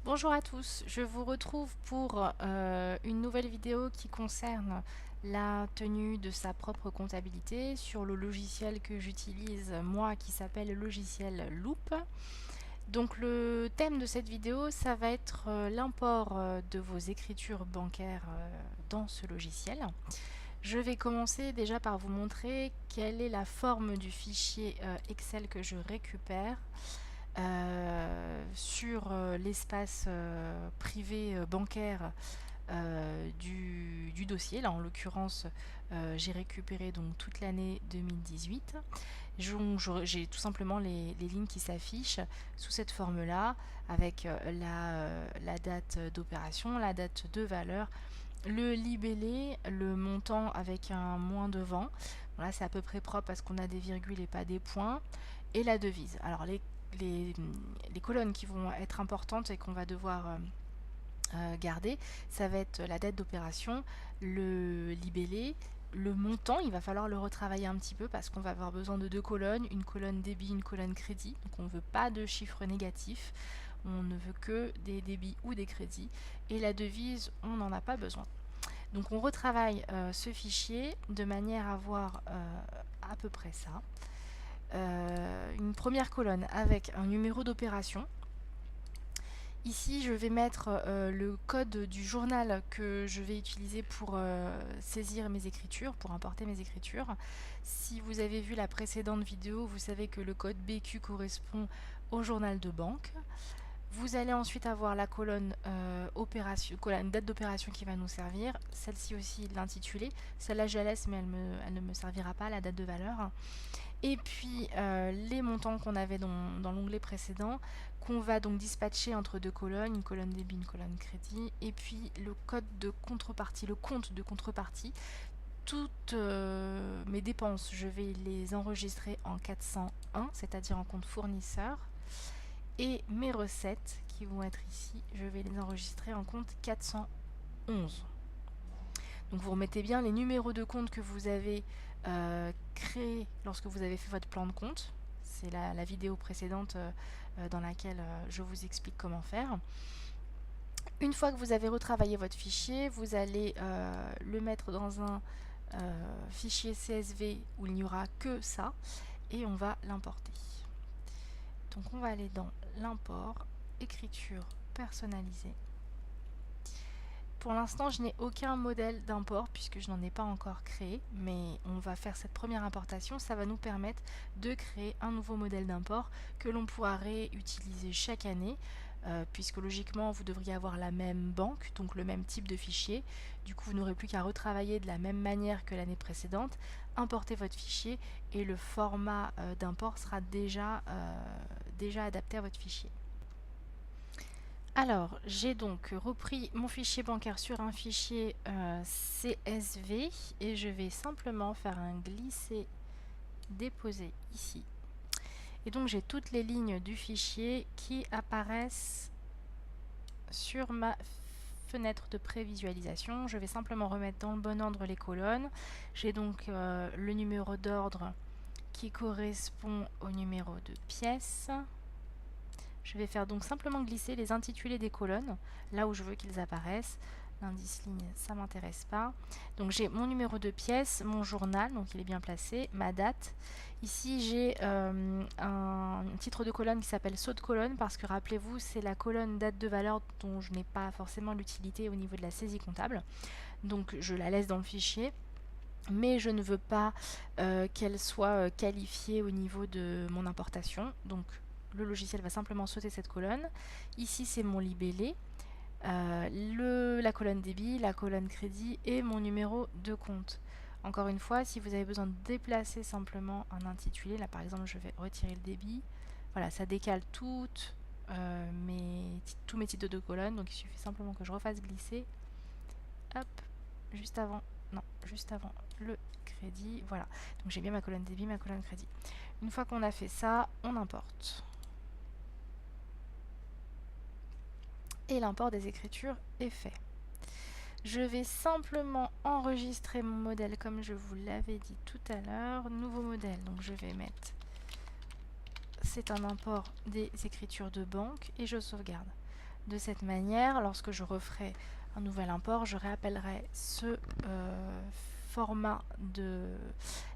Bonjour à tous, je vous retrouve pour une nouvelle vidéo qui concerne la tenue de sa propre comptabilité sur le logiciel que j'utilise moi qui s'appelle le logiciel Loop. Donc le thème de cette vidéo, ça va être l'import de vos écritures bancaires dans ce logiciel. Je vais commencer déjà par vous montrer quelle est la forme du fichier Excel que je récupère sur l'espace privé bancaire du dossier. Là, en l'occurrence, j'ai récupéré donc toute l'année 2018. J'ai tout simplement les lignes qui s'affichent sous cette forme-là, avec la date d'opération, la date de valeur, le libellé, le montant avec un moins devant. Voilà, c'est à peu près propre parce qu'on a des virgules et pas des points. Et la devise. Alors les, les colonnes qui vont être importantes et qu'on va devoir garder, ça va être la date d'opération, le libellé, le montant. Il va falloir le retravailler un petit peu parce qu'on va avoir besoin de deux colonnes, une colonne débit, une colonne crédit. Donc on ne veut pas de chiffres négatifs, on ne veut que des débits ou des crédits. Et la devise, on n'en a pas besoin. Donc on retravaille ce fichier de manière à avoir à peu près ça. Une première colonne avec un numéro d'opération. Ici, je vais mettre le code du journal que je vais utiliser pour saisir mes écritures, pour importer mes écritures. Si vous avez vu la précédente vidéo, vous savez que le code BQ correspond au journal de banque. Vous allez ensuite avoir la colonne date d'opération qui va nous servir. Celle-ci aussi, l'intitulé. Celle-là, je la laisse, mais elle ne me servira pas, la date de valeur. Et puis les montants qu'on avait dans l'onglet précédent, qu'on va donc dispatcher entre deux colonnes, une colonne débit, une colonne crédit, et puis le code de contrepartie, le compte de contrepartie. Toutes mes dépenses, je vais les enregistrer en 401, c'est-à-dire en compte fournisseur. Et mes recettes, qui vont être ici, je vais les enregistrer en compte 411. Donc vous remettez bien les numéros de compte que vous avez créés lorsque vous avez fait votre plan de compte. C'est la vidéo précédente dans laquelle je vous explique comment faire. Une fois que vous avez retravaillé votre fichier, vous allez le mettre dans un fichier CSV où il n'y aura que ça et on va l'importer. Donc on va aller dans l'import, écriture personnalisée. Pour l'instant, je n'ai aucun modèle d'import puisque je n'en ai pas encore créé, mais on va faire cette première importation. Ça va nous permettre de créer un nouveau modèle d'import que l'on pourra réutiliser chaque année, puisque logiquement, vous devriez avoir la même banque, donc le même type de fichier. Du coup, vous n'aurez plus qu'à retravailler de la même manière que l'année précédente, importer votre fichier et le format d'import sera déjà adapté à votre fichier. Alors, j'ai donc repris mon fichier bancaire sur un fichier CSV et je vais simplement faire un glisser-déposer ici. Et donc, j'ai toutes les lignes du fichier qui apparaissent sur ma fenêtre de prévisualisation. Je vais simplement remettre dans le bon ordre les colonnes. J'ai donc le numéro d'ordre qui correspond au numéro de pièce. Je vais faire donc simplement glisser les intitulés des colonnes, là où je veux qu'ils apparaissent. L'indice ligne, ça ne m'intéresse pas. Donc j'ai mon numéro de pièce, mon journal, donc il est bien placé, ma date. Ici j'ai un titre de colonne qui s'appelle saut de colonne parce que rappelez-vous, c'est la colonne date de valeur dont je n'ai pas forcément l'utilité au niveau de la saisie comptable. Donc je la laisse dans le fichier. Mais je ne veux pas qu'elle soit qualifiée au niveau de mon importation. Donc le logiciel va simplement sauter cette colonne. Ici, c'est mon libellé, la colonne débit, la colonne crédit et mon numéro de compte. Encore une fois, si vous avez besoin de déplacer simplement un intitulé, là par exemple, je vais retirer le débit. Voilà, ça décale tous mes titres de colonnes. Donc il suffit simplement que je refasse glisser. Hop, juste avant le crédit. Voilà, donc j'ai bien ma colonne débit, ma colonne crédit. Une fois qu'on a fait ça, on importe. Et l'import des écritures est fait. Je vais simplement enregistrer mon modèle comme je vous l'avais dit tout à l'heure. Nouveau modèle, donc je vais mettre, c'est un import des écritures de banque et je sauvegarde. De cette manière, lorsque je referai un nouvel import, je réappellerai ce format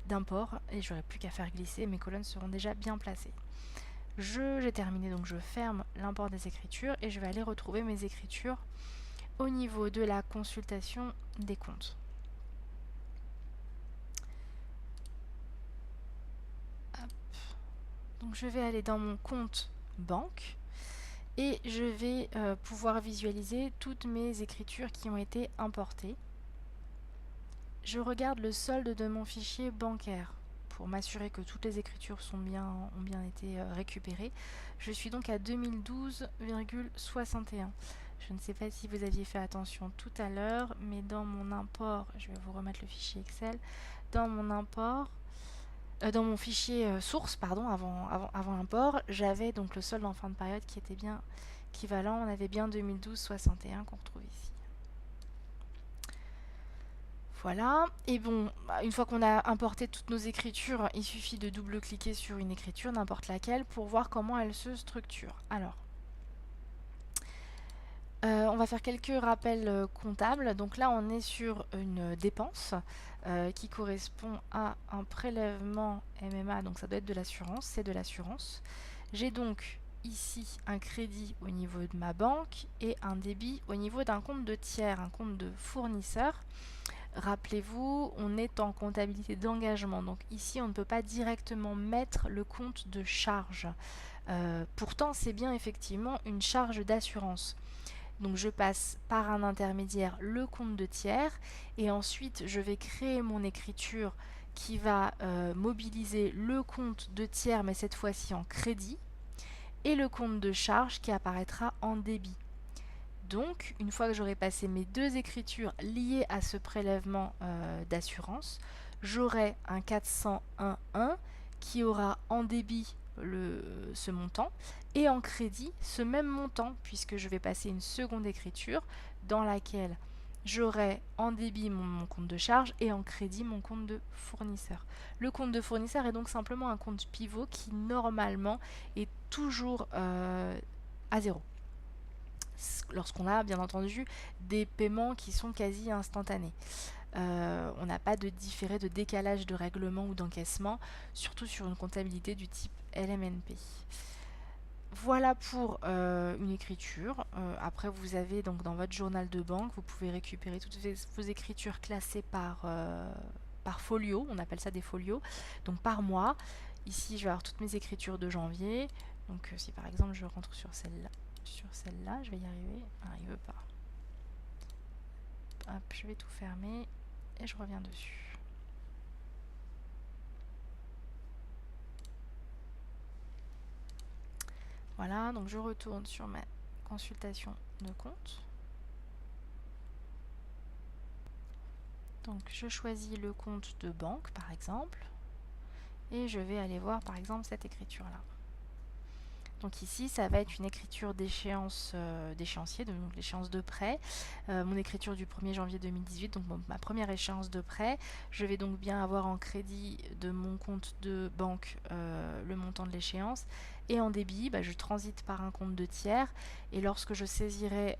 d'import et j'aurai plus qu'à faire glisser, mes colonnes seront déjà bien placées. J'ai terminé, donc je ferme l'import des écritures et je vais aller retrouver mes écritures au niveau de la consultation des comptes. Hop. Donc je vais aller dans mon compte banque et je vais pouvoir visualiser toutes mes écritures qui ont été importées. Je regarde le solde de mon fichier bancaire pour m'assurer que toutes les écritures ont bien été récupérées. Je suis donc à 2012,61. Je ne sais pas si vous aviez fait attention tout à l'heure, mais dans mon import, je vais vous remettre le fichier Excel, dans mon import, dans mon fichier source, pardon, avant import, j'avais donc le solde en fin de période qui était bien équivalent. On avait bien 2012,61 qu'on retrouve ici. Voilà, et bon, une fois qu'on a importé toutes nos écritures, il suffit de double-cliquer sur une écriture, n'importe laquelle, pour voir comment elle se structure. Alors, on va faire quelques rappels comptables. Donc là, on est sur une dépense qui correspond à un prélèvement MMA, donc ça doit être de l'assurance, c'est de l'assurance. J'ai donc ici un crédit au niveau de ma banque et un débit au niveau d'un compte de tiers, un compte de fournisseur. Rappelez-vous, on est en comptabilité d'engagement, donc ici on ne peut pas directement mettre le compte de charge. Pourtant, c'est bien effectivement une charge d'assurance. Donc je passe par un intermédiaire le compte de tiers et ensuite je vais créer mon écriture qui va mobiliser le compte de tiers, mais cette fois-ci en crédit, et le compte de charge qui apparaîtra en débit. Donc, une fois que j'aurai passé mes deux écritures liées à ce prélèvement d'assurance, j'aurai un 401.1 qui aura en débit ce montant et en crédit ce même montant, puisque je vais passer une seconde écriture dans laquelle j'aurai en débit mon compte de charge et en crédit mon compte de fournisseur. Le compte de fournisseur est donc simplement un compte pivot qui normalement est toujours à zéro, lorsqu'on a bien entendu des paiements qui sont quasi instantanés. On n'a pas de différé, de décalage de règlement ou d'encaissement, surtout sur une comptabilité du type LMNP. Voilà pour une écriture. Après, vous avez donc dans votre journal de banque, vous pouvez récupérer toutes vos écritures classées par folio, on appelle ça des folios, donc par mois. Ici, je vais avoir toutes mes écritures de janvier. Donc si par exemple je rentre sur celle-là, je vais y arriver. Ah, il veut pas. Hop, je vais tout fermer et je reviens dessus. Voilà, donc je retourne sur ma consultation de compte. Donc je choisis le compte de banque par exemple et je vais aller voir par exemple cette écriture là. Donc ici, ça va être une écriture d'échéancier, donc l'échéance de prêt. Mon écriture du 1er janvier 2018, donc ma première échéance de prêt. Je vais donc bien avoir en crédit de mon compte de banque le montant de l'échéance. Et en débit, je transite par un compte de tiers. Et lorsque je saisirai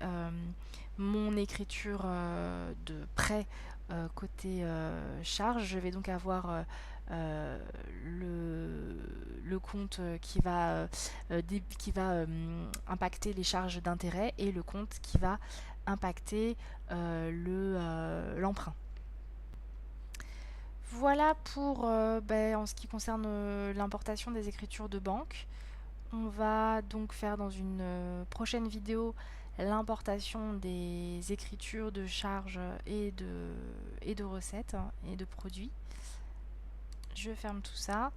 mon écriture de prêt côté charge, je vais donc avoir le compte qui va impacter les charges d'intérêt et le compte qui va impacter l'emprunt. Voilà pour en ce qui concerne l'importation des écritures de banque. On va donc faire dans une prochaine vidéo l'importation des écritures de charges et de recettes et de produits. Je ferme tout ça.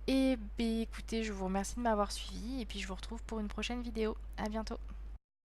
Et écoutez, je vous remercie de m'avoir suivi et puis je vous retrouve pour une prochaine vidéo. À bientôt.